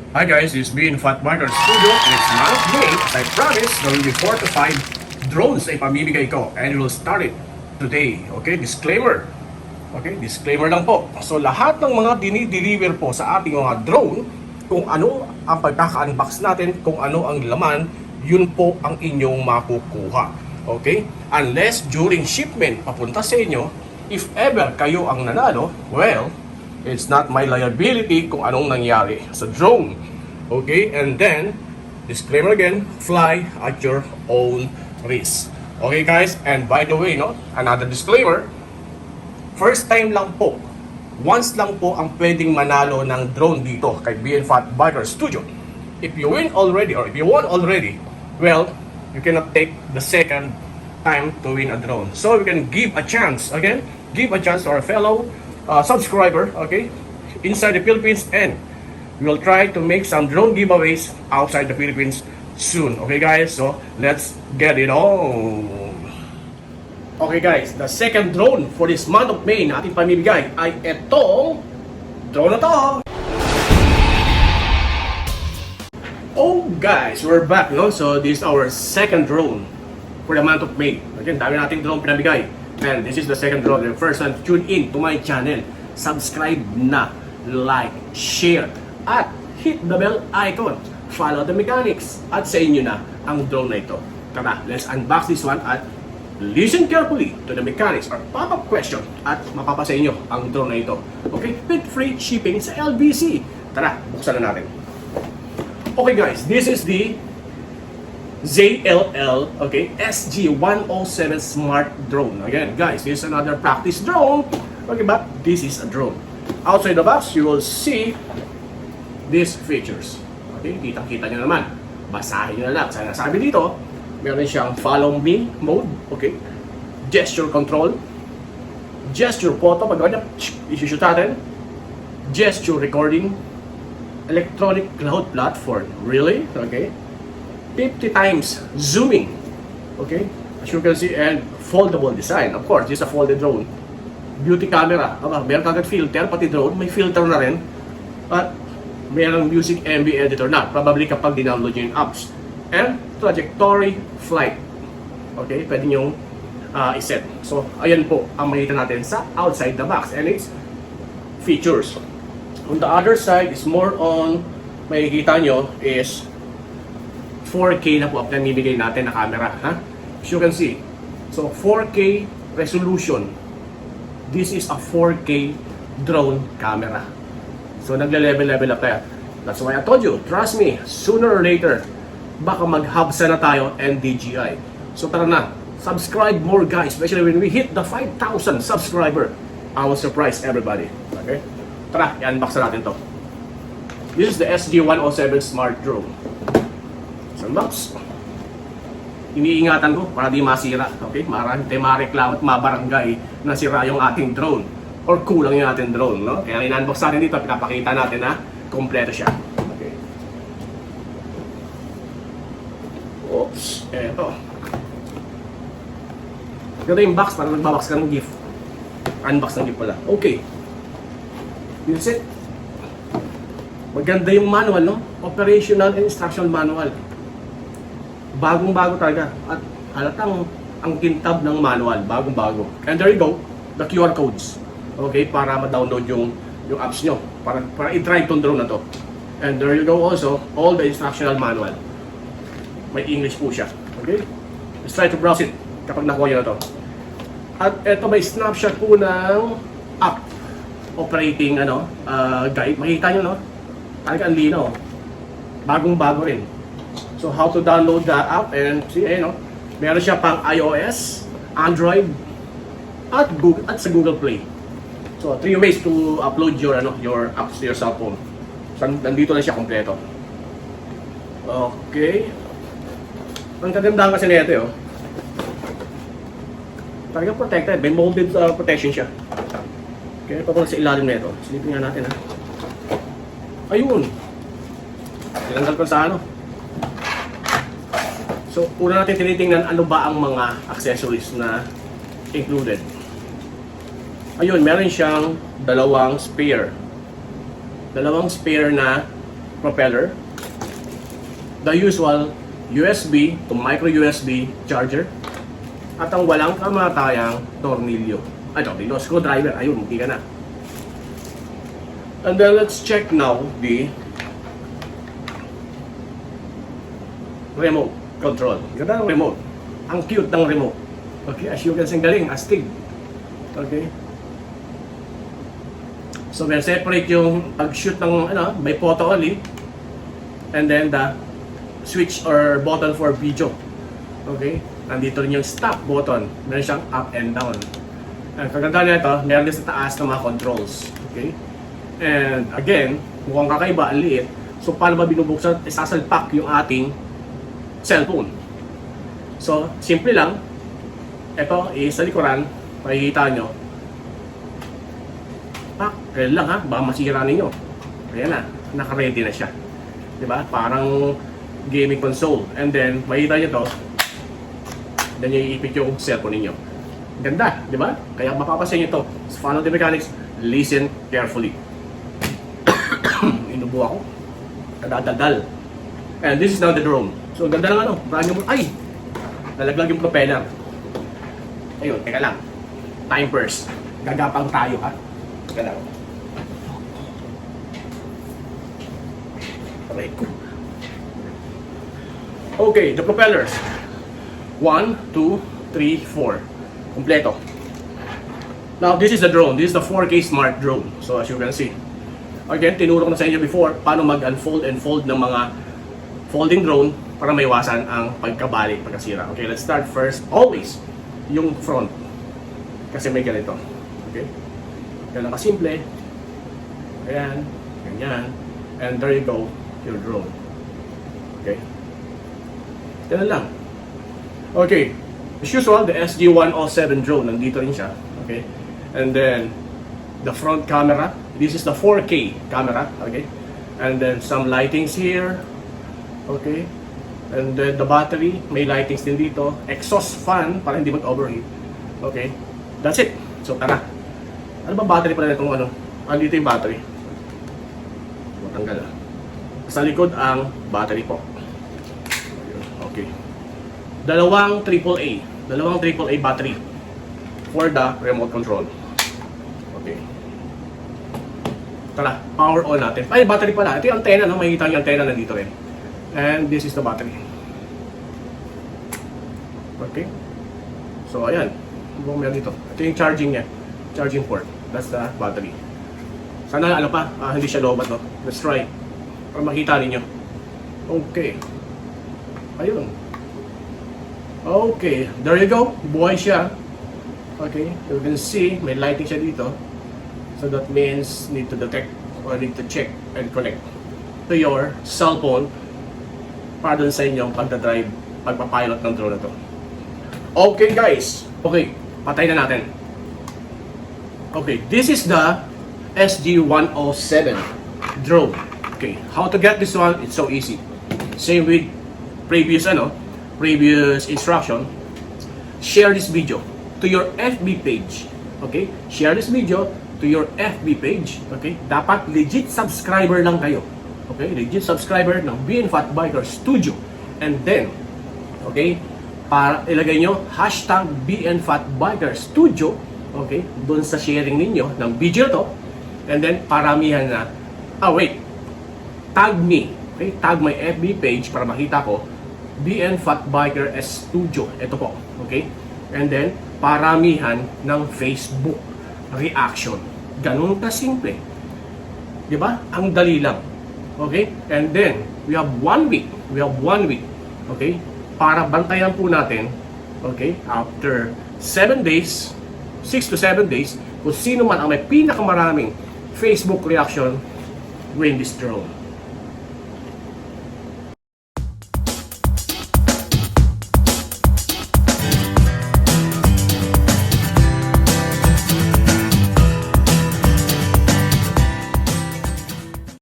Hi guys, this is VNfatBIKER Studio. It's month of May. As I promised, there will be 4 to 5 drones na ipamimigay ko. And we'll start it today. Okay, disclaimer. Okay, disclaimer lang po. So lahat ng mga dinideliver po sa ating mga drone, kung ano ang pagkaka-unbox natin, kung ano ang laman, yun po ang inyong makukuha. Okay? Unless during shipment papunta sa inyo, if ever kayo ang nanalo, well, it's not my liability kung anong nangyari sa drone. Okay? And then, disclaimer again, fly at your own risk. Okay guys? And by the way, no, another disclaimer, first time lang po, once lang po ang pwedeng manalo ng drone dito kay VNfatBIKER Studio. If you win already or if you won already, well, you cannot take the second time to win a drone. So we can give a chance, again, give a chance to our fellow subscriber, okay, inside the Philippines, and we will try to make some drone giveaways outside the Philippines soon. Okay guys, so let's get it on. Okay guys, the second drone for this month of May na ating pamibigay ay itong drone na to. Oh guys, we're back, no? So this is our second drone for the month of May. Again, dami nating drone pinabigay. And this is the second drone. The first one, tune in to my channel. Subscribe na, like, share, at hit the bell icon. Follow the mechanics. At sa inyo na ang drone na ito. Tara, let's unbox this one at listen carefully to the mechanics or pop-up question at mapapasa inyo ang drone na ito. Okay, with free shipping sa LBC. Tara, buksan na natin. Okay guys, this is the ZLL SG107 smart drone. Again guys, this is another practice drone. Okay, but this is a drone. Outside the box, you will see these features. Okay, kitang-kita nyo naman. Basahin nyo na lang. Sana sabi dito, meron siyang follow me mode. Okay, gesture control, gesture photo, pag gawin na, isushoot natin, gesture recording, electronic cloud platform. Really? Okay. 50 times zooming. Okay. As you can see, and foldable design. Of course, this is a folded drone. Beauty camera. Meron kagad filter, pati drone. May filter na rin. At merong music MV editor na. Probably kapag dinownload nyo yung apps. And trajectory flight. Okay. Pwede nyo iset. So, ayan po ang makita natin sa outside the box. And its features. On the other side is more on, makikita nyo is 4K na po ang namimigay natin na camera. As you can see, so 4K resolution. This is a 4K drone camera. So nagle-level up tayo. That's why I told you, trust me, sooner or later, baka mag-hubsa na tayo and DJI. So tara na, subscribe more guys, especially when we hit the 5,000 subscriber. I will surprise everybody. Okay? Tara, i-unbox na natin to. This is the SG107 smart drone. Unbox. Iniingatan ko para di masira. Okay? Marami tayo mareklamo at mabarangay na sira yung ating drone or kulang yung ating drone, no? Kaya in-unbox natin dito, pinapakita natin na kompleto siya. Okay. Oops. Eto. Ganda yung box, parang nagbabox ka ng gift. Unbox ng gift pala. Okay. That's it. Maganda yung manual, no? Operational and instructional manual. Bagong-bago talaga. At halatang ang kintab ng manual. Bagong-bago. And there you go. The QR codes. Okay? Para ma-download yung apps nyo. Para i-drive tong drone na to. And there you go also. All the instructional manual. May English po siya. Okay? Let's try to browse it kapag nakuha nyo na to. At eto may snapshot po ng app operating guide. Makikita nyo, no? Talaga ang linaw. Bagong-bago rin. So how to download the app, and see, no? Meron siya pang iOS, Android, at Google, at sa Google Play. So 3 ways to upload your apps to your cell phone. So nandito na siya kompleto. Okay. Ang kagandahan kasi nito, oh. Talagang protected, may molded protection siya. Okay, papunta sa ilalim nito. Silipin nga natin, ha. Ayun. Tinanggal ko sa So, una natin tinitingnan ano ba ang mga accessories na included. Ayun, meron siyang dalawang spare na propeller, the usual USB to micro USB charger, at ang walang kamatayang tornilyo. Screwdriver. Ayun, hindi ka na. And then let's check now the remote control. Ganda ng remote. Ang cute ng remote. Okay, as you can see, galing, astig. Okay. So, we'll separate yung pag-shoot ng, by photo only. And then the switch or button for video. Okay. Nandito rin yung stop button. Meron siyang up and down. Ang kaganda nito, meron din sa taas ng mga controls. Okay. And again, mukhang kakaiba, ang liit. So, paano ba binubuksan? Isasalpak yung ating cellphone. So, simple lang. Ito is sa likuran. Makikita nyo. Kaya lang ha, baka masira ninyo. Ayan na, naka-ready na siya. Diba? Parang gaming console. And then, makikita nyo to. Then, iipit yung cellphone ninyo. Ganda, diba? Kaya mapapasin nyo to. Follow the mechanics. Listen carefully. Inubo ako. Kadadadal. And this is now the drone. So, ganda ng brand new. Ay! Nalaglag yung propeller. Ayun, teka lang. Time first. Gagapang tayo ha. Teka lang. Okay, the propellers. 1, 2, 3, 4. Kompleto. Now, this is the drone. This is the 4K smart drone. So, as you can see. Again, tinuro ko na sa inyo before paano mag-unfold and fold ng mga folding drone para maiwasan ang pagkabali, pagkasira. Okay, let's start first. Always, yung front. Kasi may ganito. Okay? Ganun kasimple. Ayan. Ganyan. And there you go. Your drone. Okay? Ganun lang. Okay. As usual, the SG107 drone. Nandito rin siya. Okay? And then, the front camera. This is the 4K camera. Okay? And then, some lightings here. Okay? And then, the battery. May lightings din dito. Exhaust fan para hindi mag-overheat. Okay? That's it. So, tara. Ano ba battery pala itong dito yung battery. Matanggal ah. Sa likod ang battery po. Okay. Dalawang AAA battery for the remote control. Okay. Tara, power on natin. Ay, battery pala. Ito yung antenna, no? Makikita yung antenna nandito rin. And this is the battery. Okay. So, ayan. Meron dito. Ito yung charging niya. Charging port. That's the battery. Sana hindi siya lobat, no? Let's try. Para makita ninyo. Okay. Ayun. Okay. There you go. Buhay siya. Okay. You can see, may lighting siya dito. So that means need to detect or need to check and connect to your cell phone para dun sa inyong pagdadrive, pagpapilot ng drone na to. Okay guys. Okay. Patay na natin. Okay. This is the SG107 drone. Okay, how to get this one? It's so easy. Same with previous instruction. Share this video to your FB page. Okay? Share this video to your FB page. Okay? Dapat legit subscriber lang kayo. Okay? Legit subscriber ng VNfatBIKER Studio. And then, okay? Para ilagay nyo hashtag VNfatBIKER Studio. Okay? Doon sa sharing ninyo ng video to. And then, paramihan na. Tag me. Okay? Tag my FB page para makita ko VNfatBIKER Studio. Ito po. Okay? And then, paramihan ng Facebook reaction. Ganun ka simple. Diba? Ang dali lang. Okay? And then, we have 1 week. Okay? Para bantayan po natin, okay? After 7 days, 6 to 7 days, kung sino man ang may pinakamaraming Facebook reaction, win this drone.